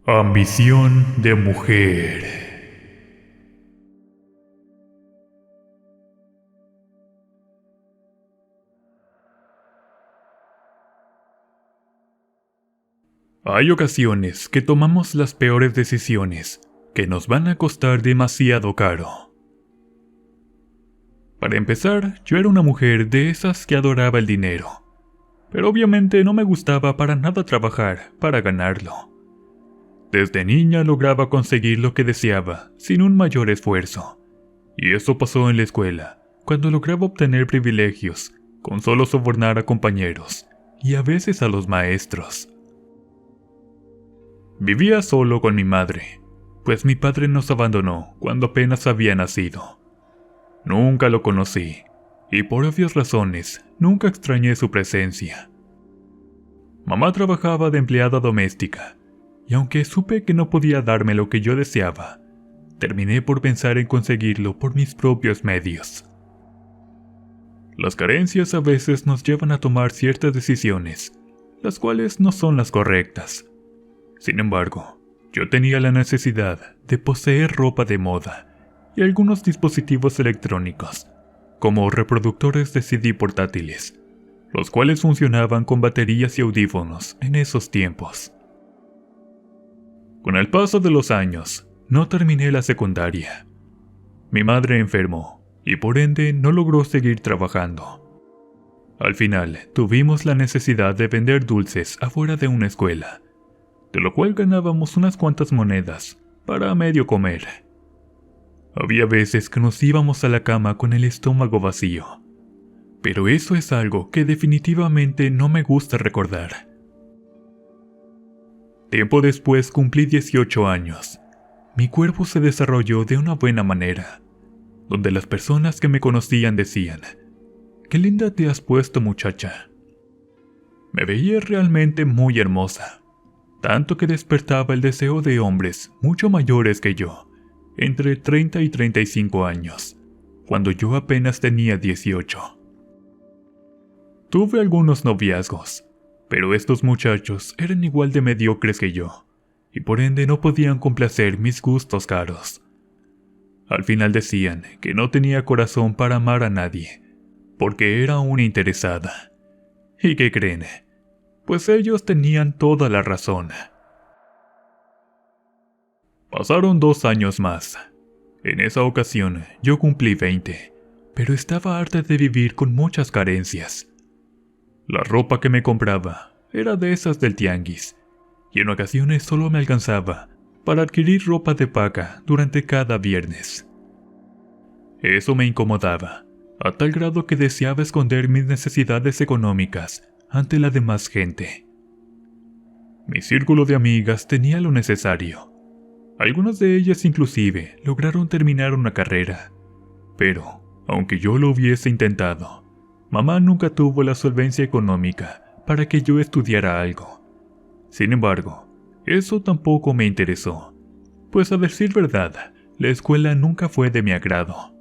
Ambición de mujer. Hay ocasiones que tomamos las peores decisiones que nos van a costar demasiado caro. Para empezar, yo era una mujer de esas que adoraba el dinero, pero obviamente no me gustaba para nada trabajar para ganarlo. Desde niña lograba conseguir lo que deseaba sin un mayor esfuerzo, y eso pasó en la escuela, cuando lograba obtener privilegios con solo sobornar a compañeros y a veces a los maestros. Vivía solo con mi madre, pues mi padre nos abandonó cuando apenas había nacido. Nunca lo conocí, y por obvias razones, nunca extrañé su presencia. Mamá trabajaba de empleada doméstica, y aunque supe que no podía darme lo que yo deseaba, terminé por pensar en conseguirlo por mis propios medios. Las carencias a veces nos llevan a tomar ciertas decisiones, las cuales no son las correctas. Sin embargo, yo tenía la necesidad de poseer ropa de moda y algunos dispositivos electrónicos, como reproductores de CD portátiles, los cuales funcionaban con baterías y audífonos en esos tiempos. Con el paso de los años, no terminé la secundaria. Mi madre enfermó y por ende no logró seguir trabajando. Al final, tuvimos la necesidad de vender dulces afuera de una escuela, de lo cual ganábamos unas cuantas monedas para medio comer. Había veces que nos íbamos a la cama con el estómago vacío, pero eso es algo que definitivamente no me gusta recordar. Tiempo después cumplí 18 años. Mi cuerpo se desarrolló de una buena manera, donde las personas que me conocían decían: «Qué linda te has puesto, muchacha». Me veía realmente muy hermosa, tanto que despertaba el deseo de hombres mucho mayores que yo, entre 30 y 35 años, cuando yo apenas tenía 18. Tuve algunos noviazgos, pero estos muchachos eran igual de mediocres que yo, y por ende no podían complacer mis gustos caros. Al final decían que no tenía corazón para amar a nadie, porque era una interesada. ¿Y qué creen? Pues ellos tenían toda la razón. Pasaron 2 años más. En esa ocasión yo cumplí 20, pero estaba harta de vivir con muchas carencias. La ropa que me compraba era de esas del tianguis, y en ocasiones solo me alcanzaba para adquirir ropa de paca durante cada viernes. Eso me incomodaba, a tal grado que deseaba esconder mis necesidades económicas ante la demás gente. Mi círculo de amigas tenía lo necesario. Algunas de ellas inclusive lograron terminar una carrera, pero, aunque yo lo hubiese intentado, mamá nunca tuvo la solvencia económica para que yo estudiara algo. Sin embargo, eso tampoco me interesó, pues a decir verdad, la escuela nunca fue de mi agrado.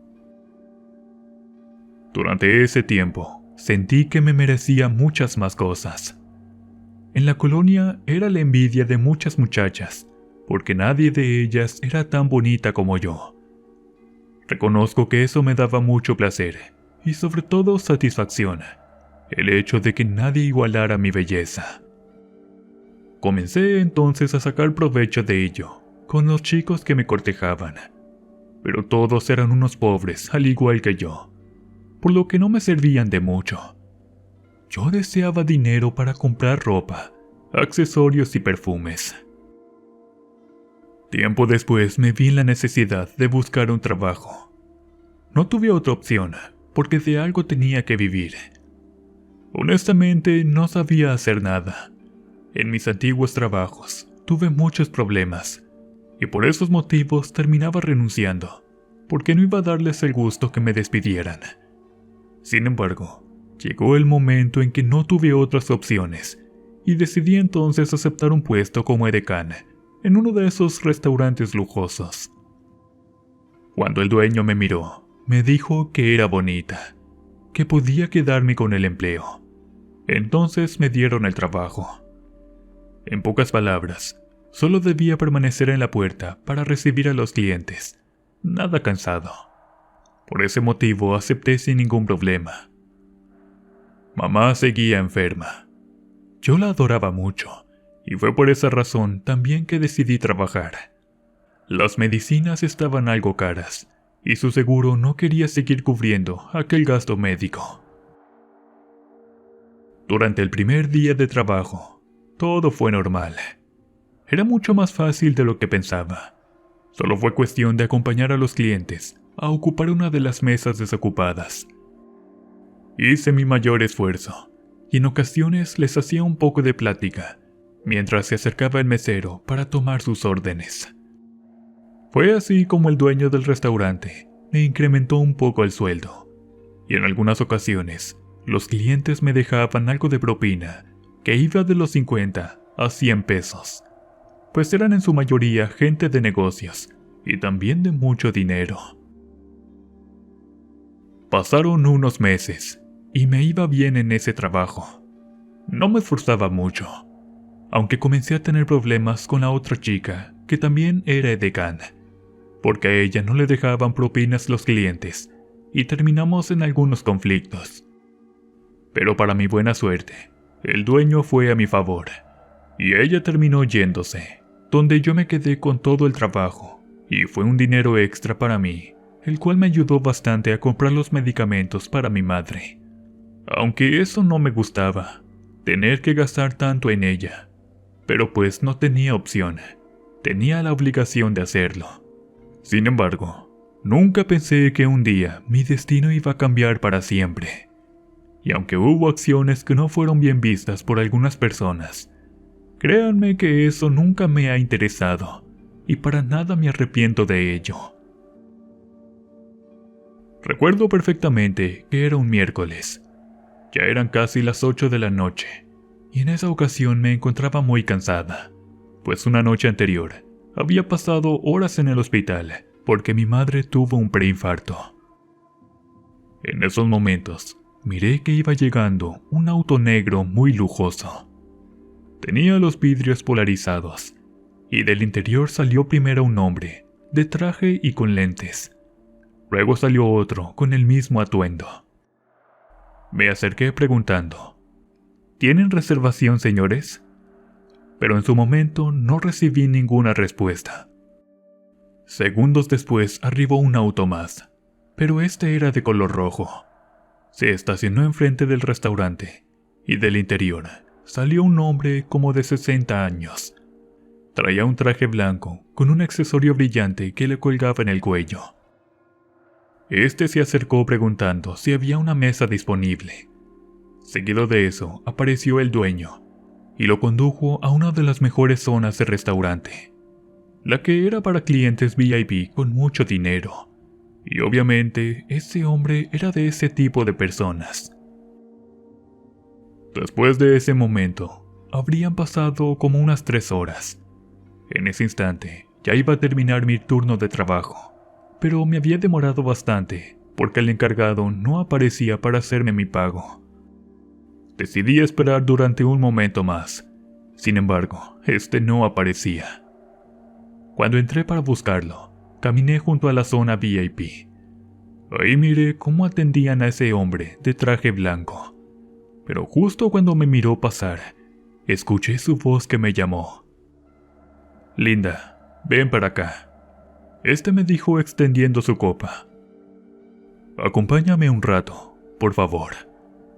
Durante ese tiempo, sentí que me merecía muchas más cosas. En la colonia era la envidia de muchas muchachas, porque nadie de ellas era tan bonita como yo. Reconozco que eso me daba mucho placer, y sobre todo satisfacción, el hecho de que nadie igualara mi belleza. Comencé entonces a sacar provecho de ello, con los chicos que me cortejaban, pero todos eran unos pobres al igual que yo, por lo que no me servían de mucho. Yo deseaba dinero para comprar ropa, accesorios y perfumes. Tiempo después me vi en la necesidad de buscar un trabajo. No tuve otra opción, porque de algo tenía que vivir. Honestamente, no sabía hacer nada. En mis antiguos trabajos, tuve muchos problemas, y por esos motivos terminaba renunciando, porque no iba a darles el gusto que me despidieran. Sin embargo, llegó el momento en que no tuve otras opciones, y decidí entonces aceptar un puesto como edecán en uno de esos restaurantes lujosos. Cuando el dueño me miró, me dijo que era bonita, que podía quedarme con el empleo. Entonces me dieron el trabajo. En pocas palabras, Solo debía permanecer en la puerta para recibir a los clientes. Nada cansado. Por ese motivo acepté sin ningún problema. Mamá seguía enferma. Yo la adoraba mucho, y fue por esa razón también que decidí trabajar. Las medicinas estaban algo caras, y su seguro no quería seguir cubriendo aquel gasto médico. Durante el primer día de trabajo, todo fue normal. Era mucho más fácil de lo que pensaba. Solo fue cuestión de acompañar a los clientes a ocupar una de las mesas desocupadas. Hice mi mayor esfuerzo, y en ocasiones les hacía un poco de plática, mientras se acercaba el mesero para tomar sus órdenes. Fue así como el dueño del restaurante me incrementó un poco el sueldo, y en algunas ocasiones los clientes me dejaban algo de propina, que iba de los 50 a 100 pesos, pues eran en su mayoría gente de negocios, y también de mucho dinero. Pasaron unos meses, y me iba bien en ese trabajo. No me esforzaba mucho, aunque comencé a tener problemas con la otra chica, que también era edecán, porque a ella no le dejaban propinas los clientes, y terminamos en algunos conflictos. Pero para mi buena suerte, el dueño fue a mi favor, y ella terminó yéndose, donde yo me quedé con todo el trabajo, y fue un dinero extra para mí, el cual me ayudó bastante a comprar los medicamentos para mi madre. Aunque eso no me gustaba, tener que gastar tanto en ella, pero pues no tenía opción, tenía la obligación de hacerlo. Sin embargo, nunca pensé que un día mi destino iba a cambiar para siempre. Y aunque hubo acciones que no fueron bien vistas por algunas personas, créanme que eso nunca me ha interesado, y para nada me arrepiento de ello. Recuerdo perfectamente que era un miércoles. Ya eran casi las 8 de la noche, y en esa ocasión me encontraba muy cansada, pues una noche anterior había pasado horas en el hospital porque mi madre tuvo un preinfarto. En esos momentos, miré que iba llegando un auto negro muy lujoso. Tenía los vidrios polarizados, y del interior salió primero un hombre, de traje y con lentes. Luego salió otro con el mismo atuendo. Me acerqué preguntando, ¿tienen reservación, señores? Pero en su momento no recibí ninguna respuesta. Segundos después arribó un auto más, pero este era de color rojo. Se estacionó enfrente del restaurante, y del interior salió un hombre como de 60 años. Traía un traje blanco con un accesorio brillante que le colgaba en el cuello. Este se acercó preguntando si había una mesa disponible. Seguido de eso, apareció el dueño, y lo condujo a una de las mejores zonas del restaurante, la que era para clientes VIP con mucho dinero, y obviamente ese hombre era de ese tipo de personas. Después de ese momento, habrían pasado como unas 3 horas. En ese instante, ya iba a terminar mi turno de trabajo, pero me había demorado bastante, porque el encargado no aparecía para hacerme mi pago. Decidí esperar durante un momento más. Sin embargo, este no aparecía. Cuando entré para buscarlo, caminé junto a la zona VIP. Ahí miré cómo atendían a ese hombre de traje blanco. Pero justo cuando me miró pasar, escuché su voz que me llamó. «Linda, ven para acá». Este me dijo extendiendo su copa. «Acompáñame un rato, por favor»,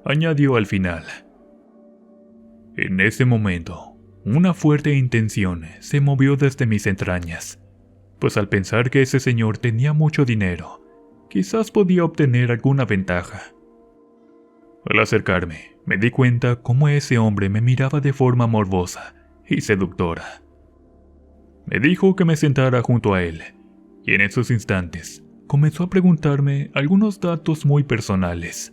añadió al final. En ese momento, una fuerte intención se movió desde mis entrañas, pues al pensar que ese señor tenía mucho dinero, quizás podía obtener alguna ventaja. Al acercarme, me di cuenta cómo ese hombre me miraba de forma morbosa y seductora. Me dijo que me sentara junto a él, y en esos instantes comenzó a preguntarme algunos datos muy personales.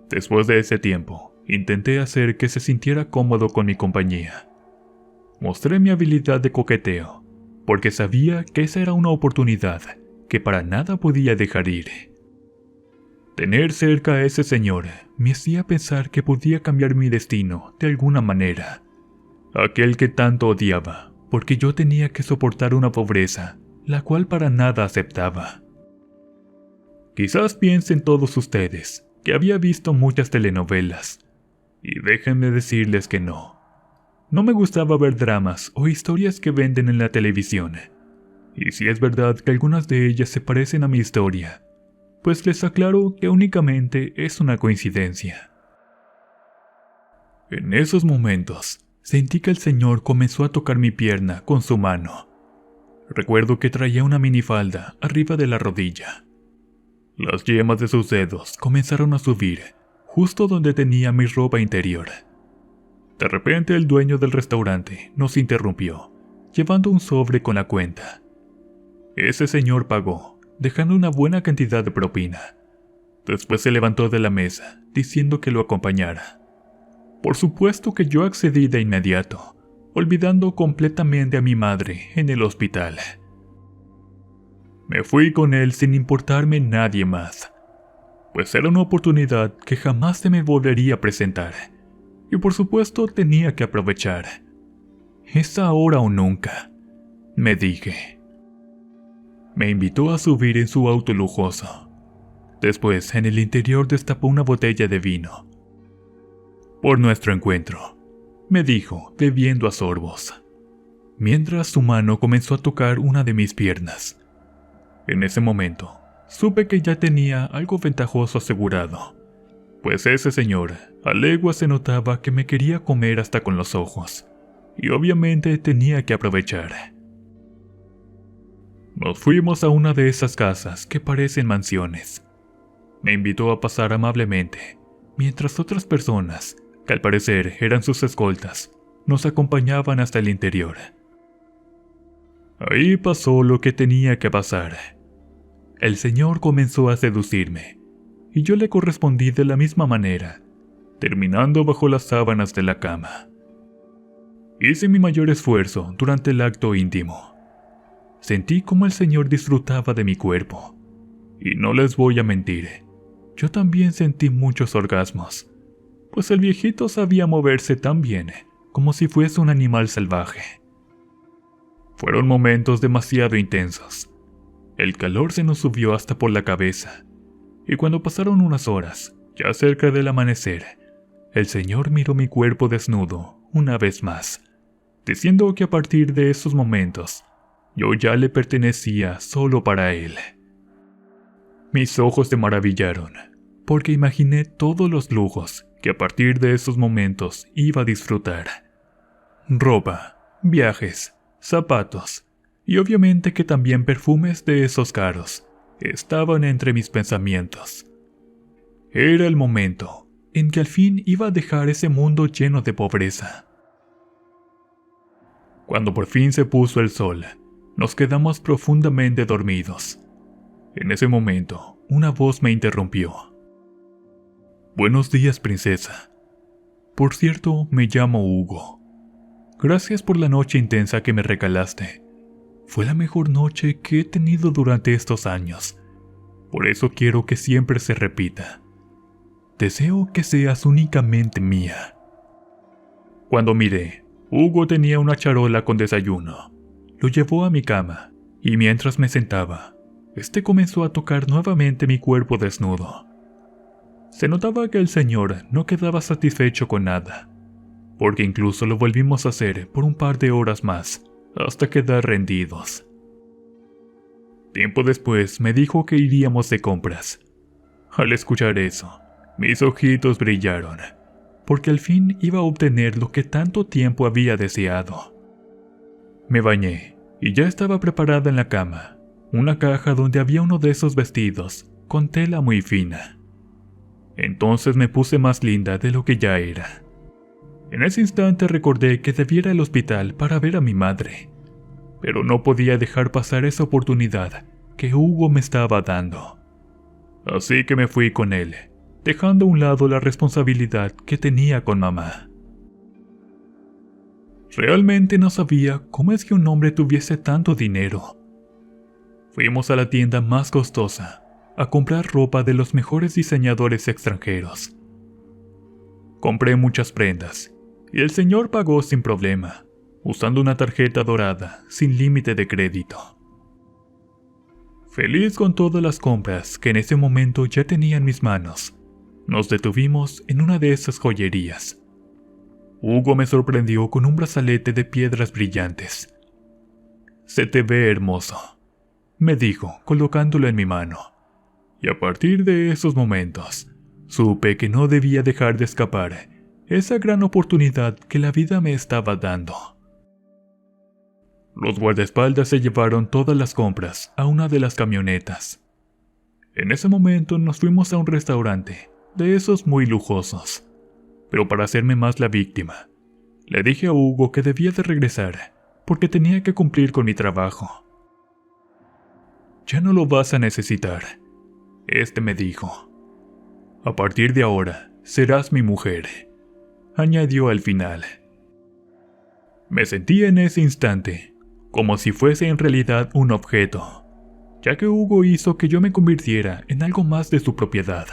Después de ese tiempo, intenté hacer que se sintiera cómodo con mi compañía. Mostré mi habilidad de coqueteo, porque sabía que esa era una oportunidad que para nada podía dejar ir. Tener cerca a ese señor me hacía pensar que podía cambiar mi destino de alguna manera, aquel que tanto odiaba, porque yo tenía que soportar una pobreza, la cual para nada aceptaba. Quizás piensen todos ustedes que había visto muchas telenovelas, y déjenme decirles que no. No me gustaba ver dramas o historias que venden en la televisión, y si es verdad que algunas de ellas se parecen a mi historia, pues les aclaro que únicamente es una coincidencia. En esos momentos, sentí que el Señor comenzó a tocar mi pierna con su mano. Recuerdo que traía una minifalda arriba de la rodilla. Las yemas de sus dedos comenzaron a subir, justo donde tenía mi ropa interior. De repente el dueño del restaurante nos interrumpió, llevando un sobre con la cuenta. Ese señor pagó, dejando una buena cantidad de propina. Después se levantó de la mesa, diciendo que lo acompañara. Por supuesto que yo accedí de inmediato, olvidando completamente a mi madre en el hospital. Me fui con él sin importarme nadie más, pues era una oportunidad que jamás se me volvería a presentar, y por supuesto tenía que aprovechar. Es ahora o nunca, me dije. Me invitó a subir en su auto lujoso. Después, en el interior destapó una botella de vino. Por nuestro encuentro, me dijo, bebiendo a sorbos, mientras su mano comenzó a tocar una de mis piernas. En ese momento, supe que ya tenía algo ventajoso asegurado, pues ese señor a leguas se notaba que me quería comer hasta con los ojos, y obviamente tenía que aprovechar. Nos fuimos a una de esas casas que parecen mansiones. Me invitó a pasar amablemente, mientras otras personas, que al parecer eran sus escoltas, nos acompañaban hasta el interior. Ahí pasó lo que tenía que pasar. El señor comenzó a seducirme, y yo le correspondí de la misma manera, terminando bajo las sábanas de la cama. Hice mi mayor esfuerzo durante el acto íntimo. Sentí como el señor disfrutaba de mi cuerpo, y no les voy a mentir, yo también sentí muchos orgasmos, pues el viejito sabía moverse tan bien como si fuese un animal salvaje. Fueron momentos demasiado intensos. El calor se nos subió hasta por la cabeza, y cuando pasaron unas horas, ya cerca del amanecer, el señor miró mi cuerpo desnudo una vez más, diciendo que a partir de esos momentos, yo ya le pertenecía solo para él. Mis ojos se maravillaron, porque imaginé todos los lujos que a partir de esos momentos iba a disfrutar. Ropa, viajes, zapatos, y obviamente que también perfumes de esos caros estaban entre mis pensamientos. Era el momento en que al fin iba a dejar ese mundo lleno de pobreza. Cuando por fin se puso el sol, nos quedamos profundamente dormidos. En ese momento, una voz me interrumpió. «Buenos días, princesa. Por cierto, me llamo Hugo. Gracias por la noche intensa que me regalaste. Fue la mejor noche que he tenido durante estos años. Por eso quiero que siempre se repita. Deseo que seas únicamente mía». Cuando miré, Hugo tenía una charola con desayuno. Lo llevó a mi cama, y mientras me sentaba, comenzó a tocar nuevamente mi cuerpo desnudo. Se notaba que el señor no quedaba satisfecho con nada, porque incluso lo volvimos a hacer por un par de horas más, hasta quedar rendidos. Tiempo después me dijo que iríamos de compras. Al escuchar eso, mis ojitos brillaron, porque al fin iba a obtener lo que tanto tiempo había deseado. Me bañé, y ya estaba preparada en la cama, una caja donde había uno de esos vestidos, con tela muy fina. Entonces me puse más linda de lo que ya era. En ese instante recordé que debía ir al hospital para ver a mi madre, pero no podía dejar pasar esa oportunidad que Hugo me estaba dando. Así que me fui con él, dejando a un lado la responsabilidad que tenía con mamá. Realmente no sabía cómo es que un hombre tuviese tanto dinero. Fuimos a la tienda más costosa a comprar ropa de los mejores diseñadores extranjeros. Compré muchas prendas, y el señor pagó sin problema, usando una tarjeta dorada sin límite de crédito. Feliz con todas las compras que en ese momento ya tenía en mis manos, nos detuvimos en una de esas joyerías. Hugo me sorprendió con un brazalete de piedras brillantes. «Se te ve hermoso», me dijo, colocándolo en mi mano. Y a partir de esos momentos, supe que no debía dejar de escapar esa gran oportunidad que la vida me estaba dando. Los guardaespaldas se llevaron todas las compras a una de las camionetas. En ese momento nos fuimos a un restaurante, de esos muy lujosos. Pero para hacerme más la víctima, le dije a Hugo que debía de regresar, porque tenía que cumplir con mi trabajo. «Ya no lo vas a necesitar», me dijo. «A partir de ahora, serás mi mujer», añadió al final. Me sentía en ese instante como si fuese en realidad un objeto, ya que Hugo hizo que yo me convirtiera en algo más de su propiedad.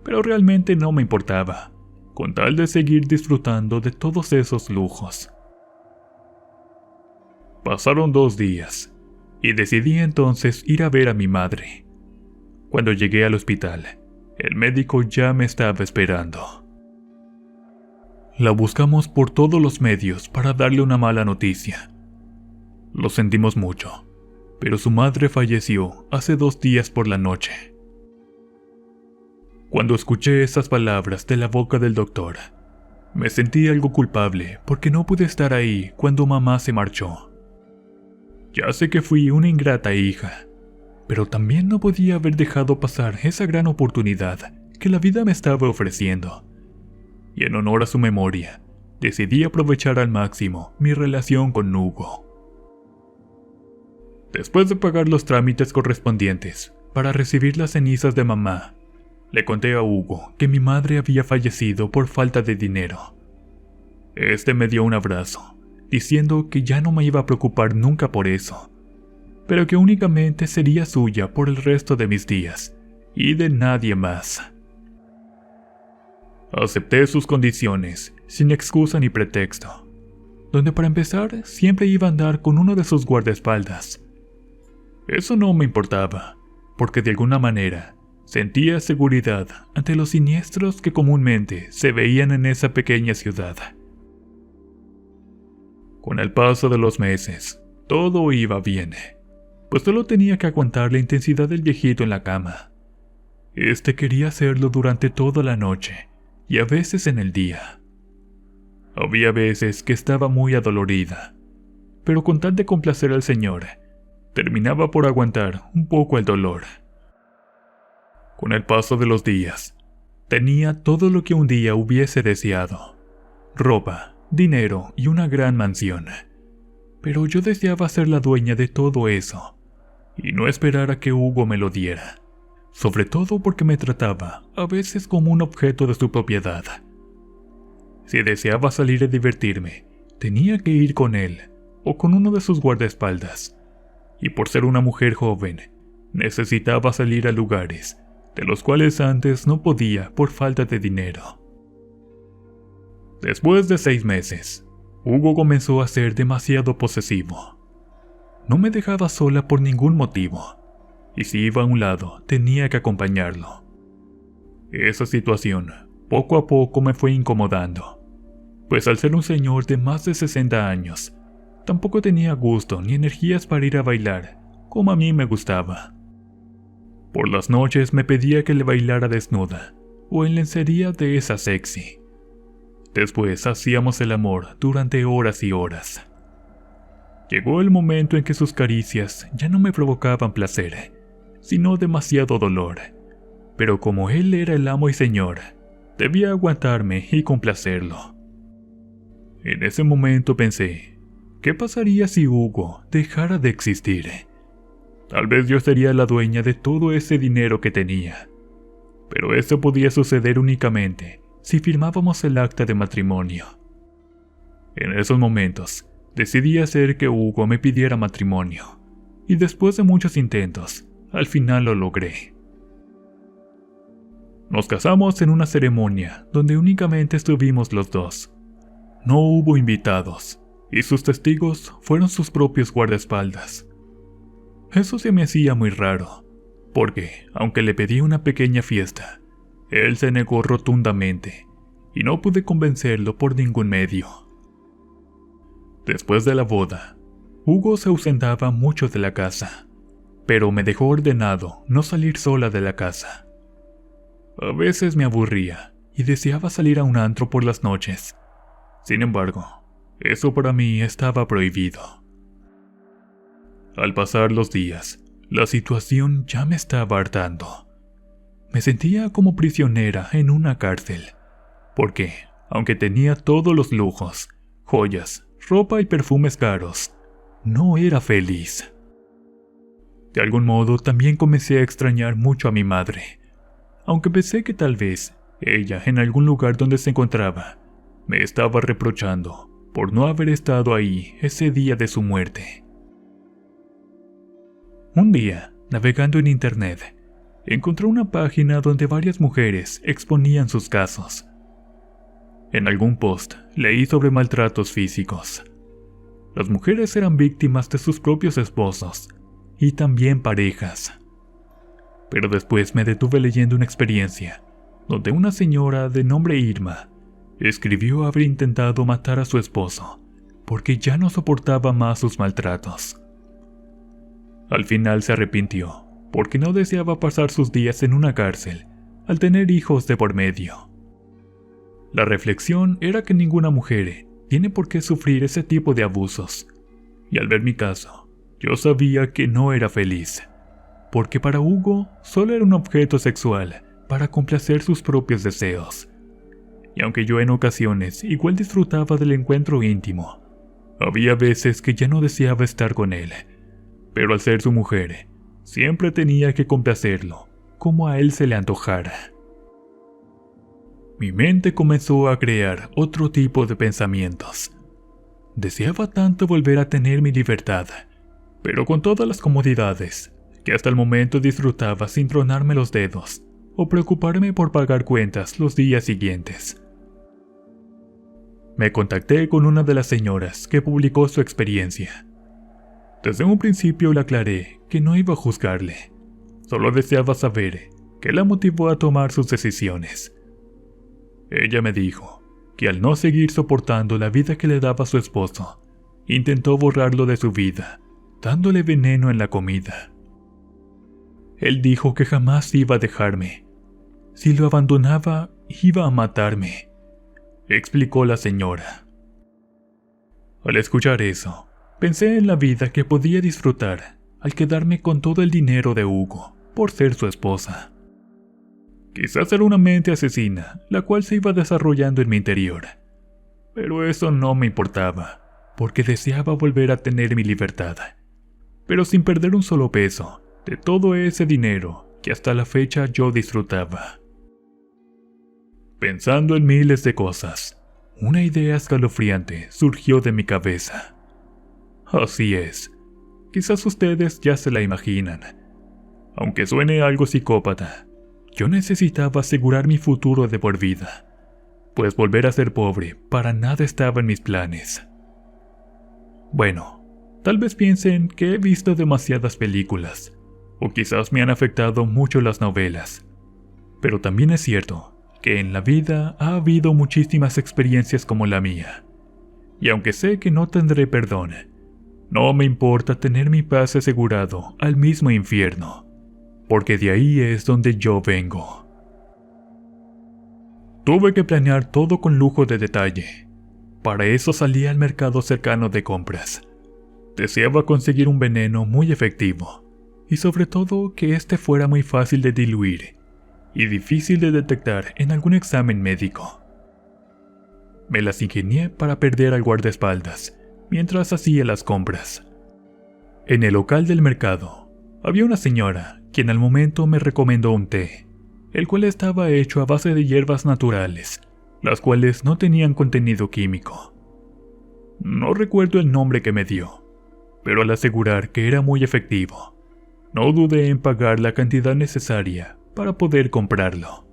Pero realmente no me importaba, con tal de seguir disfrutando de todos esos lujos. Pasaron 2 días, y decidí entonces ir a ver a mi madre. Cuando llegué al hospital, el médico ya me estaba esperando. La buscamos por todos los medios para darle una mala noticia. Lo sentimos mucho, pero su madre falleció hace 2 días por la noche. Cuando escuché esas palabras de la boca del doctor, me sentí algo culpable porque no pude estar ahí cuando mamá se marchó. Ya sé que fui una ingrata hija, pero también no podía haber dejado pasar esa gran oportunidad que la vida me estaba ofreciendo. Y en honor a su memoria, decidí aprovechar al máximo mi relación con Hugo. Después de pagar los trámites correspondientes para recibir las cenizas de mamá, le conté a Hugo que mi madre había fallecido por falta de dinero. Me dio un abrazo, diciendo que ya no me iba a preocupar nunca por eso, pero que únicamente sería suya por el resto de mis días, y de nadie más. Acepté sus condiciones, sin excusa ni pretexto, donde para empezar siempre iba a andar con uno de sus guardaespaldas. Eso no me importaba, porque de alguna manera sentía seguridad ante los siniestros que comúnmente se veían en esa pequeña ciudad. Con el paso de los meses, todo iba bien, pues solo tenía que aguantar la intensidad del viejito en la cama. Quería hacerlo durante toda la noche, y a veces en el día. Había veces que estaba muy adolorida, pero con tal de complacer al señor, terminaba por aguantar un poco el dolor. Con el paso de los días, tenía todo lo que un día hubiese deseado: ropa, dinero y una gran mansión. Pero yo deseaba ser la dueña de todo eso, y no esperar a que Hugo me lo diera, sobre todo porque me trataba a veces como un objeto de su propiedad. Si deseaba salir a divertirme, tenía que ir con él o con uno de sus guardaespaldas, y por ser una mujer joven, necesitaba salir a lugares de los cuales antes no podía por falta de dinero. Después de 6 meses, Hugo comenzó a ser demasiado posesivo. No me dejaba sola por ningún motivo, y si iba a un lado tenía que acompañarlo. Esa situación poco a poco me fue incomodando, pues al ser un señor de más de 60 años, tampoco tenía gusto ni energías para ir a bailar como a mí me gustaba. Por las noches me pedía que le bailara desnuda o en lencería de esa sexy. Después hacíamos el amor durante horas y horas. Llegó el momento en que sus caricias ya no me provocaban placer, sino demasiado dolor, pero como él era el amo y señor, debía aguantarme y complacerlo. En ese momento pensé, ¿qué pasaría si Hugo dejara de existir? Tal vez yo sería la dueña de todo ese dinero que tenía, pero eso podía suceder únicamente si firmábamos el acta de matrimonio. En esos momentos, decidí hacer que Hugo me pidiera matrimonio, y después de muchos intentos, al final lo logré. Nos casamos en una ceremonia donde únicamente estuvimos los dos. No hubo invitados, y sus testigos fueron sus propios guardaespaldas. Eso se me hacía muy raro, porque, aunque le pedí una pequeña fiesta, él se negó rotundamente, y no pude convencerlo por ningún medio. Después de la boda, Hugo se ausentaba mucho de la casa, pero me dejó ordenado no salir sola de la casa. A veces me aburría y deseaba salir a un antro por las noches. Sin embargo, eso para mí estaba prohibido. Al pasar los días, la situación ya me estaba hartando. Me sentía como prisionera en una cárcel, porque, aunque tenía todos los lujos, joyas, ropa y perfumes caros, no era feliz. De algún modo también comencé a extrañar mucho a mi madre, aunque pensé que tal vez ella, en algún lugar donde se encontraba, me estaba reprochando por no haber estado ahí ese día de su muerte. Un día, navegando en internet, encontré una página donde varias mujeres exponían sus casos. En algún post leí sobre maltratos físicos. Las mujeres eran víctimas de sus propios esposos y también parejas. Pero después me detuve leyendo una experiencia donde una señora de nombre Irma escribió haber intentado matar a su esposo porque ya no soportaba más sus maltratos. Al final se arrepintió porque no deseaba pasar sus días en una cárcel al tener hijos de por medio. La reflexión era que ninguna mujer tiene por qué sufrir ese tipo de abusos, y al ver mi caso, yo sabía que no era feliz, porque para Hugo solo era un objeto sexual para complacer sus propios deseos. Y aunque yo en ocasiones igual disfrutaba del encuentro íntimo, había veces que ya no deseaba estar con él, pero al ser su mujer, siempre tenía que complacerlo, como a él se le antojara. Mi mente comenzó a crear otro tipo de pensamientos. Deseaba tanto volver a tener mi libertad, pero con todas las comodidades, que hasta el momento disfrutaba sin tronarme los dedos o preocuparme por pagar cuentas los días siguientes. Me contacté con una de las señoras que publicó su experiencia. Desde un principio le aclaré que no iba a juzgarle, solo deseaba saber qué la motivó a tomar sus decisiones. Ella me dijo que al no seguir soportando la vida que le daba su esposo, intentó borrarlo de su vida, dándole veneno en la comida. Él dijo que jamás iba a dejarme. Si lo abandonaba, iba a matarme, explicó la señora. Al escuchar eso, pensé en la vida que podía disfrutar al quedarme con todo el dinero de Hugo por ser su esposa. Quizás era una mente asesina, la cual se iba desarrollando en mi interior. Pero eso no me importaba, porque deseaba volver a tener mi libertad. Pero sin perder un solo peso de todo ese dinero que hasta la fecha yo disfrutaba. Pensando en miles de cosas, una idea escalofriante surgió de mi cabeza. Así es, quizás ustedes ya se la imaginan. Aunque suene algo psicópata, yo necesitaba asegurar mi futuro de por vida, pues volver a ser pobre para nada estaba en mis planes. Bueno, tal vez piensen que he visto demasiadas películas, o quizás me han afectado mucho las novelas, pero también es cierto que en la vida ha habido muchísimas experiencias como la mía, y aunque sé que no tendré perdón, no me importa tener mi paz asegurado al mismo infierno, porque de ahí es donde yo vengo. Tuve que planear todo con lujo de detalle. Para eso salí al mercado cercano de compras. Deseaba conseguir un veneno muy efectivo, y sobre todo que este fuera muy fácil de diluir y difícil de detectar en algún examen médico. Me las ingenié para perder al guardaespaldas mientras hacía las compras. En el local del mercado había una señora quien al momento me recomendó un té, el cual estaba hecho a base de hierbas naturales, las cuales no tenían contenido químico. No recuerdo el nombre que me dio, pero al asegurar que era muy efectivo, no dudé en pagar la cantidad necesaria para poder comprarlo.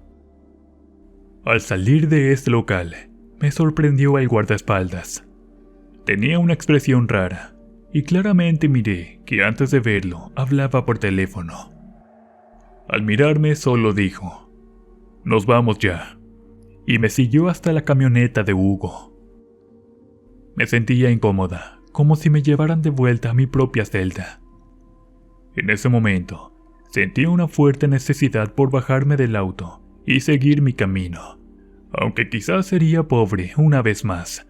Al salir de este local, me sorprendió el guardaespaldas. Tenía una expresión rara, y claramente miré que antes de verlo hablaba por teléfono. Al mirarme solo dijo: «Nos vamos ya», y me siguió hasta la camioneta de Hugo. Me sentía incómoda, como si me llevaran de vuelta a mi propia celda. En ese momento, sentí una fuerte necesidad por bajarme del auto y seguir mi camino, aunque quizás sería pobre una vez más,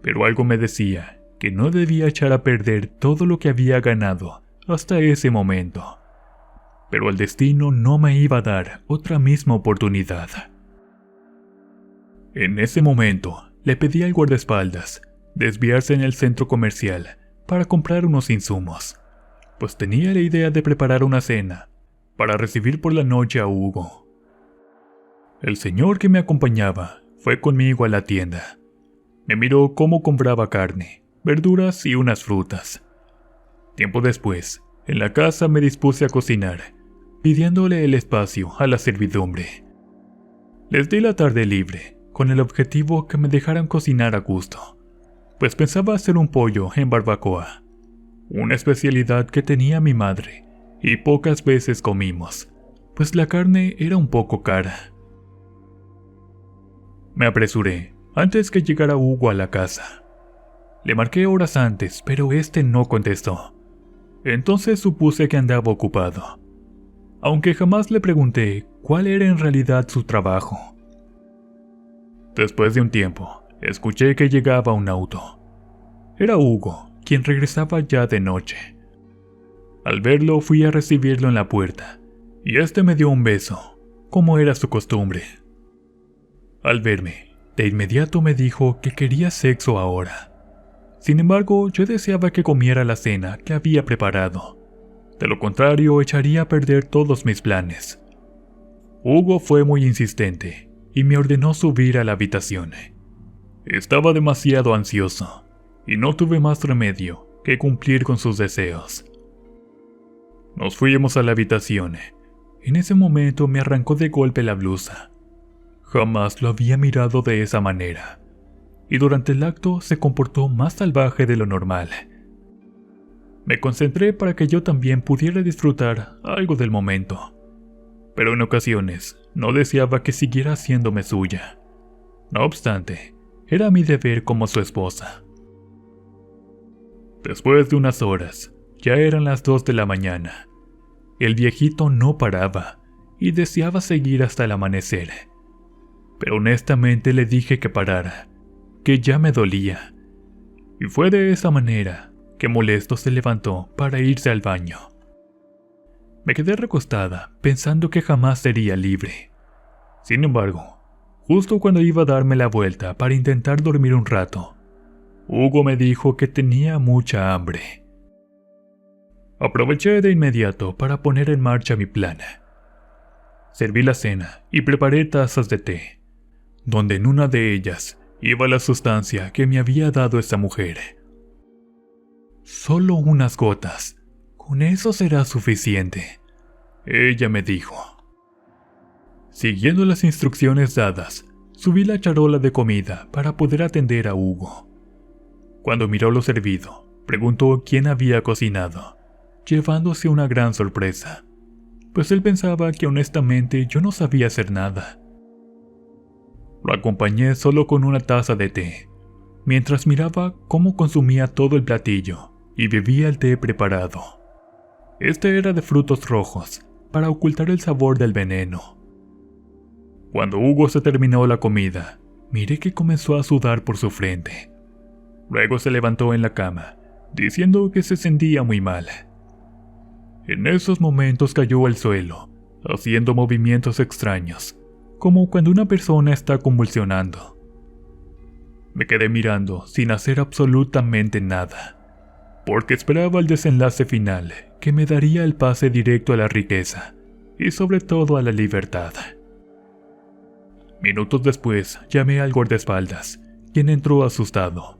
pero algo me decía que no debía echar a perder todo lo que había ganado hasta ese momento. Pero el destino no me iba a dar otra misma oportunidad. En ese momento, le pedí al guardaespaldas desviarse en el centro comercial para comprar unos insumos, pues tenía la idea de preparar una cena para recibir por la noche a Hugo. El señor que me acompañaba fue conmigo a la tienda. Me miró cómo compraba carne, verduras y unas frutas. Tiempo después, en la casa me dispuse a cocinar, pidiéndole el espacio a la servidumbre. Les di la tarde libre, con el objetivo que me dejaran cocinar a gusto, pues pensaba hacer un pollo en barbacoa, una especialidad que tenía mi madre, y pocas veces comimos, pues la carne era un poco cara. Me apresuré antes que llegara Hugo a la casa. Le marqué horas antes, pero este no contestó. Entonces supuse que andaba ocupado, aunque jamás le pregunté cuál era en realidad su trabajo. Después de un tiempo, escuché que llegaba un auto. Era Hugo, quien regresaba ya de noche. Al verlo fui a recibirlo en la puerta, y este me dio un beso, como era su costumbre. Al verme, de inmediato me dijo que quería sexo ahora. Sin embargo, yo deseaba que comiera la cena que había preparado. De lo contrario, echaría a perder todos mis planes. Hugo fue muy insistente y me ordenó subir a la habitación. Estaba demasiado ansioso y no tuve más remedio que cumplir con sus deseos. Nos fuimos a la habitación. En ese momento me arrancó de golpe la blusa. Jamás lo había mirado de esa manera, y durante el acto se comportó más salvaje de lo normal. Me concentré para que yo también pudiera disfrutar algo del momento, pero en ocasiones no deseaba que siguiera haciéndome suya. No obstante, era mi deber como su esposa. Después de unas horas, ya eran las 2 de la mañana. El viejito no paraba y deseaba seguir hasta el amanecer. Pero honestamente le dije que parara, que ya me dolía. Y fue de esa manera que molesto se levantó para irse al baño. Me quedé recostada pensando que jamás sería libre. Sin embargo, justo cuando iba a darme la vuelta para intentar dormir un rato, Hugo me dijo que tenía mucha hambre. Aproveché de inmediato para poner en marcha mi plan. Serví la cena y preparé tazas de té, donde en una de ellas iba la sustancia que me había dado esa mujer. «Solo unas gotas, con eso será suficiente», ella me dijo. Siguiendo las instrucciones dadas, subí la charola de comida para poder atender a Hugo. Cuando miró lo servido, preguntó quién había cocinado, llevándose una gran sorpresa, pues él pensaba que honestamente yo no sabía hacer nada. Lo acompañé solo con una taza de té, mientras miraba cómo consumía todo el platillo y bebía el té preparado. Este era de frutos rojos, para ocultar el sabor del veneno. Cuando Hugo se terminó la comida, miré que comenzó a sudar por su frente. Luego se levantó en la cama, diciendo que se sentía muy mal. En esos momentos cayó al suelo, haciendo movimientos extraños, como cuando una persona está convulsionando. Me quedé mirando sin hacer absolutamente nada, porque esperaba el desenlace final que me daría el pase directo a la riqueza y sobre todo a la libertad. Minutos después llamé al guardaespaldas, quien entró asustado.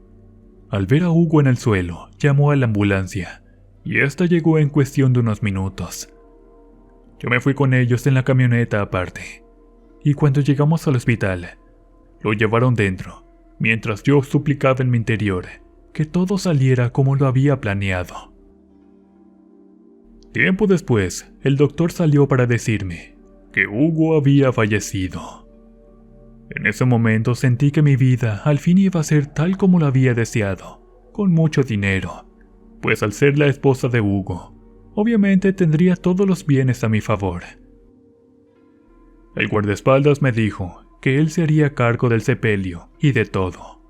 Al ver a Hugo en el suelo, llamó a la ambulancia, y esta llegó en cuestión de unos minutos. Yo me fui con ellos en la camioneta aparte, y cuando llegamos al hospital, lo llevaron dentro mientras yo suplicaba en mi interior que todo saliera como lo había planeado. Tiempo después, el doctor salió para decirme que Hugo había fallecido. En ese momento sentí que mi vida al fin iba a ser tal como lo había deseado, con mucho dinero, pues al ser la esposa de Hugo, obviamente tendría todos los bienes a mi favor. El guardaespaldas me dijo que él se haría cargo del sepelio y de todo.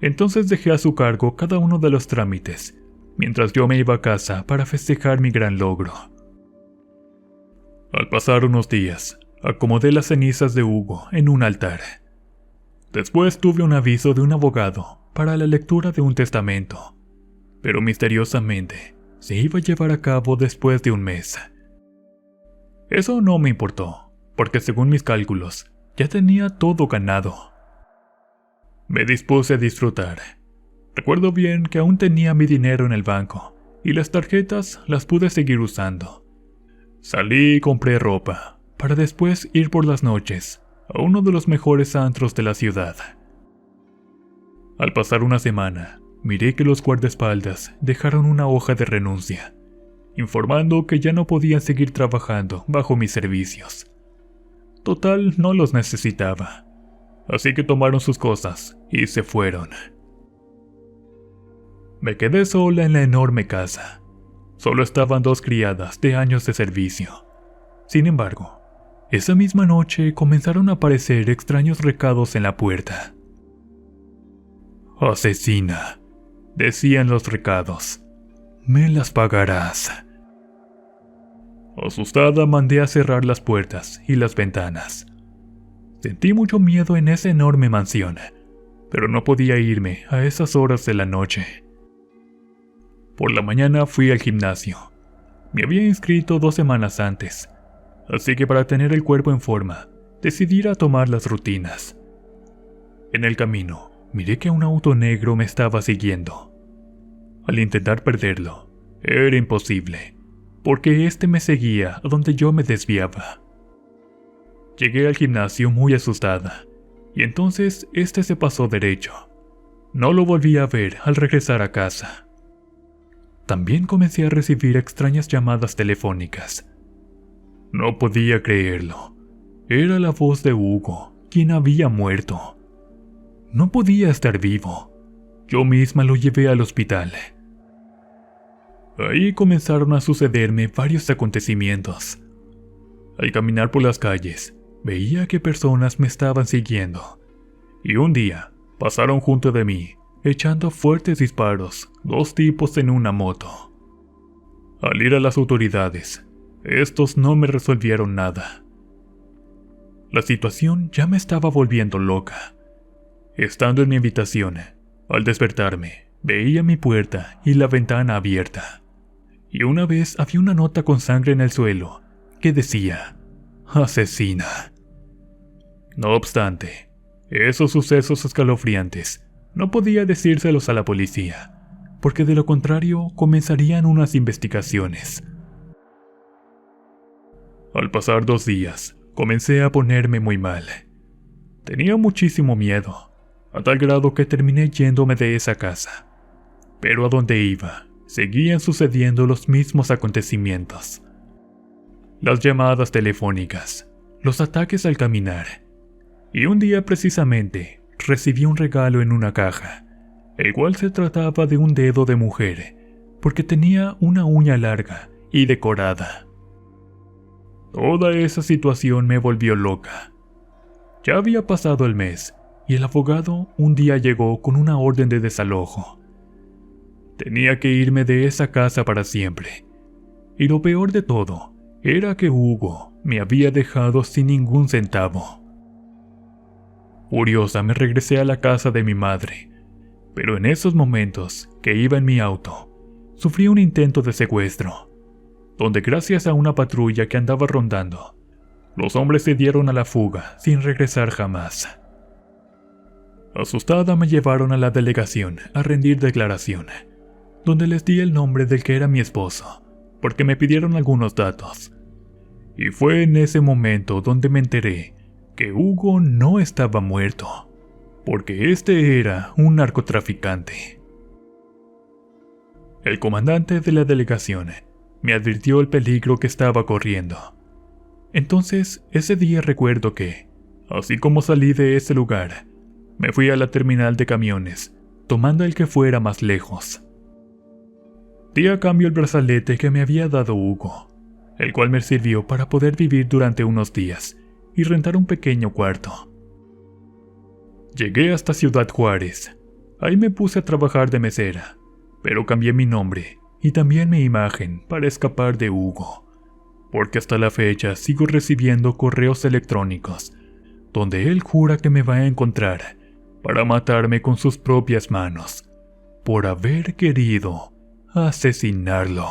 Entonces dejé a su cargo cada uno de los trámites, mientras yo me iba a casa para festejar mi gran logro. Al pasar unos días, acomodé las cenizas de Hugo en un altar. Después tuve un aviso de un abogado para la lectura de un testamento, pero misteriosamente se iba a llevar a cabo después de un mes. Eso no me importó, porque según mis cálculos, ya tenía todo ganado. Me dispuse a disfrutar. Recuerdo bien que aún tenía mi dinero en el banco, y las tarjetas las pude seguir usando. Salí y compré ropa, para después ir por las noches a uno de los mejores antros de la ciudad. Al pasar una semana, miré que los guardaespaldas dejaron una hoja de renuncia, informando que ya no podían seguir trabajando bajo mis servicios. Total, no los necesitaba, así que tomaron sus cosas y se fueron. Me quedé sola en la enorme casa. Solo estaban 2 criadas de años de servicio. Sin embargo, esa misma noche comenzaron a aparecer extraños recados en la puerta. «Asesina», decían los recados. «Me las pagarás». Asustada mandé a cerrar las puertas y las ventanas. Sentí mucho miedo en esa enorme mansión, pero no podía irme a esas horas de la noche. Por la mañana fui al gimnasio. Me había inscrito 2 semanas antes, así que para tener el cuerpo en forma, decidí ir a tomar las rutinas. En el camino, miré que un auto negro me estaba siguiendo. Al intentar perderlo, era imposible, porque este me seguía a donde yo me desviaba. Llegué al gimnasio muy asustada, y entonces este se pasó derecho. No lo volví a ver al regresar a casa. También comencé a recibir extrañas llamadas telefónicas. No podía creerlo. Era la voz de Hugo, quien había muerto. No podía estar vivo. Yo misma lo llevé al hospital. Ahí comenzaron a sucederme varios acontecimientos. Al caminar por las calles, veía que personas me estaban siguiendo. Y un día, pasaron junto de mí, echando fuertes disparos, 2 tipos en una moto. Al ir a las autoridades, estos no me resolvieron nada. La situación ya me estaba volviendo loca. Estando en mi habitación, al despertarme, veía mi puerta y la ventana abierta. Y una vez había una nota con sangre en el suelo que decía: «Asesina». No obstante, esos sucesos escalofriantes no podía decírselos a la policía, porque de lo contrario comenzarían unas investigaciones. Al pasar 2 días, comencé a ponerme muy mal. Tenía muchísimo miedo, a tal grado que terminé yéndome de esa casa. Pero a donde iba, seguían sucediendo los mismos acontecimientos. Las llamadas telefónicas, los ataques al caminar. Y un día precisamente, recibí un regalo en una caja, el cual se trataba de un dedo de mujer, porque tenía una uña larga y decorada. Toda esa situación me volvió loca. Ya había pasado el mes, y el abogado un día llegó con una orden de desalojo. Tenía que irme de esa casa para siempre, y lo peor de todo era que Hugo me había dejado sin ningún centavo. Furiosa me regresé a la casa de mi madre, pero en esos momentos que iba en mi auto, sufrí un intento de secuestro, donde gracias a una patrulla que andaba rondando, los hombres se dieron a la fuga sin regresar jamás. Asustada me llevaron a la delegación a rendir declaración, donde les di el nombre del que era mi esposo, porque me pidieron algunos datos. Y fue en ese momento donde me enteré que Hugo no estaba muerto. porque este era un narcotraficante. El comandante de la delegación me advirtió el peligro que estaba corriendo. Entonces, ese día recuerdo que, así como salí de ese lugar, me fui a la terminal de camiones, tomando el que fuera más lejos. Di a cambio el brazalete que me había dado Hugo, el cual me sirvió para poder vivir durante unos días y rentar un pequeño cuarto. Llegué hasta Ciudad Juárez. Ahí me puse a trabajar de mesera, pero cambié mi nombre y también mi imagen para escapar de Hugo, porque hasta la fecha sigo recibiendo correos electrónicos donde él jura que me va a encontrar para matarme con sus propias manos por haber querido asesinarlo.